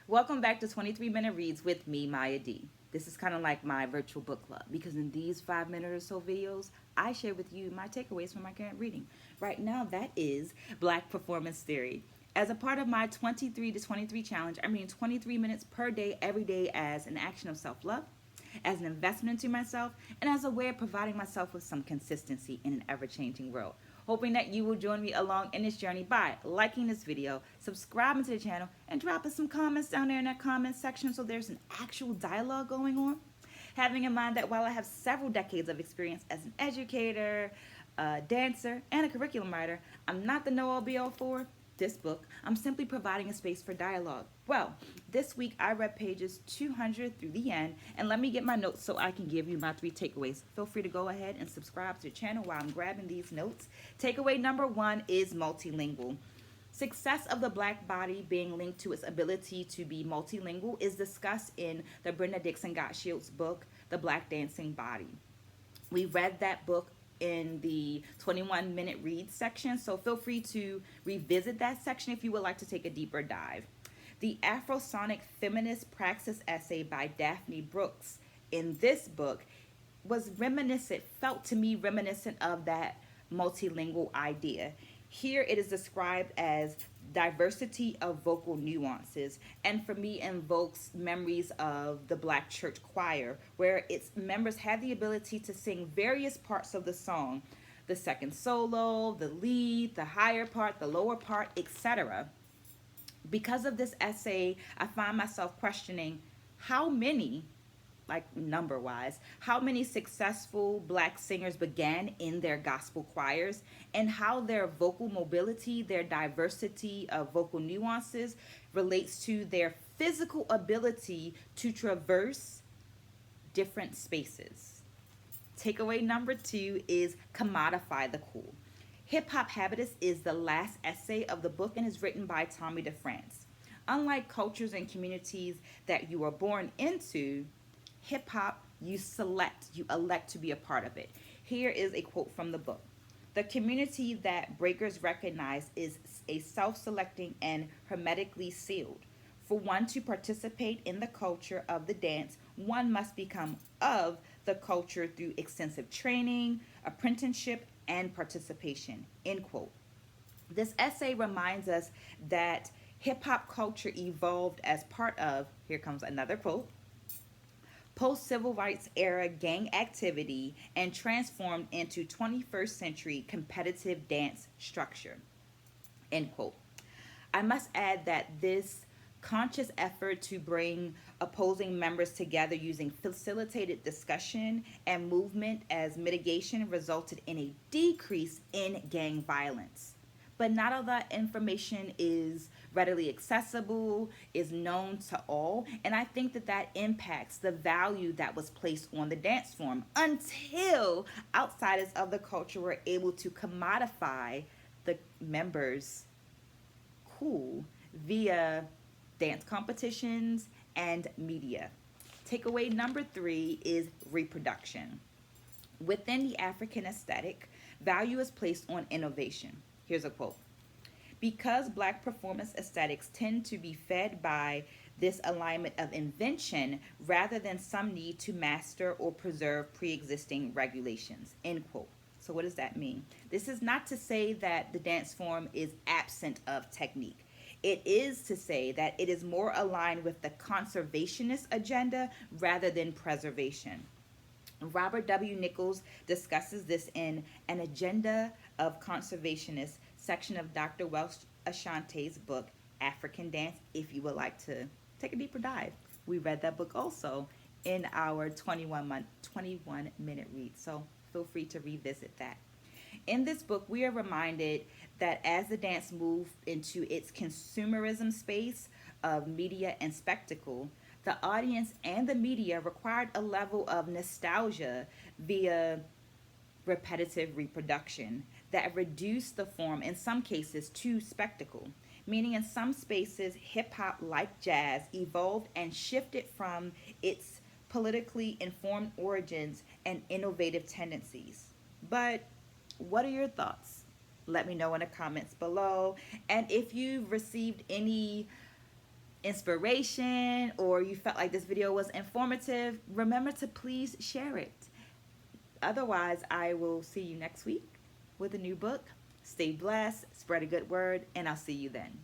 Welcome back to 23 Minute Reads with me, Mya D. This is kind of like my virtual book club because in these 5 minute or so videos, I share with you my takeaways from my current reading. Right now, that is Black Performance Theory. As a part of my 23 to 23 challenge, I'm reading 23 minutes per day, every day as an action of self love, as an investment into myself, and as a way of providing myself with some consistency in an ever changing world. Hoping that you will join me along in this journey by liking this video, subscribing to the channel, and dropping some comments down there in that comment section so there's an actual dialogue going on. Having in mind that while I have several decades of experience as an educator, a dancer, and a curriculum writer, I'm not the know all be all for this book. I'm simply providing a space for dialogue. Well, this week I read pages 200 through the end, and let me get my notes so I can give you my 3 takeaways. Feel free to go ahead and subscribe to the channel while I'm grabbing these notes. Takeaway number 1 is multilingual. Success of the Black body being linked to its ability to be multilingual is discussed in the Brenda Dixon Gottschild's book, The Black Dancing Body. We read that book in the 21-minute read section, so feel free to revisit that section if you would like to take a deeper dive. The Afrosonic Feminist Praxis essay by Daphne Brooks in this book was felt to me reminiscent of that multilingual idea. Here it is described as diversity of vocal nuances, and for me invokes memories of the Black church choir, where its members had the ability to sing various parts of the song, the second solo, the lead, the higher part, the lower part, etc. Because of this essay, I find myself questioning how many, like number wise, how many successful Black singers began in their gospel choirs, and how their vocal mobility, their diversity of vocal nuances relates to their physical ability to traverse different spaces. Takeaway number 2 is Commodify the Cool. Hip Hop Habitus is the last essay of the book and is written by Tommy DeFrance. Unlike cultures and communities that you are born into, hip hop, you elect to be a part of it. Here is a quote from the book. The community that breakers recognize is a self-selecting and hermetically sealed. For one to participate in the culture of the dance, one must become of the culture through extensive training, apprenticeship, and participation. End quote. This essay reminds us that hip hop culture evolved as part of, here comes another quote, post-civil rights era gang activity and transformed into 21st century competitive dance structure. End quote. I must add that this conscious effort to bring opposing members together using facilitated discussion and movement as mitigation resulted in a decrease in gang violence. But not all that information is readily accessible, is known to all, and I think that that impacts the value that was placed on the dance form until outsiders of the culture were able to commodify the members' cool via dance competitions and media. Takeaway number 3 is reproduction. Within the African aesthetic, value is placed on innovation. Here's a quote. Because Black performance aesthetics tend to be fed by this alignment of invention rather than some need to master or preserve pre-existing regulations. End quote. So what does that mean? This is not to say that the dance form is absent of technique. It is to say that it is more aligned with the conservationist agenda rather than preservation. Robert W. Nichols discusses this in An Agenda of Conservationists section of Dr. Welch Ashante's book, African Dance, if you would like to take a deeper dive. We read that book also in our 21-minute read, so feel free to revisit that. In this book, we are reminded that as the dance moved into its consumerism space of media and spectacle, the audience and the media required a level of nostalgia via repetitive reproduction that reduced the form in some cases to spectacle, meaning in some spaces hip-hop, like jazz, evolved and shifted from its politically informed origins and innovative tendencies. But what are your thoughts? Let me know in the comments below. And if you've received any inspiration or you felt like this video was informative, remember to please share it. Otherwise, I will see you next week with a new book. Stay blessed, spread a good word, and I'll see you then.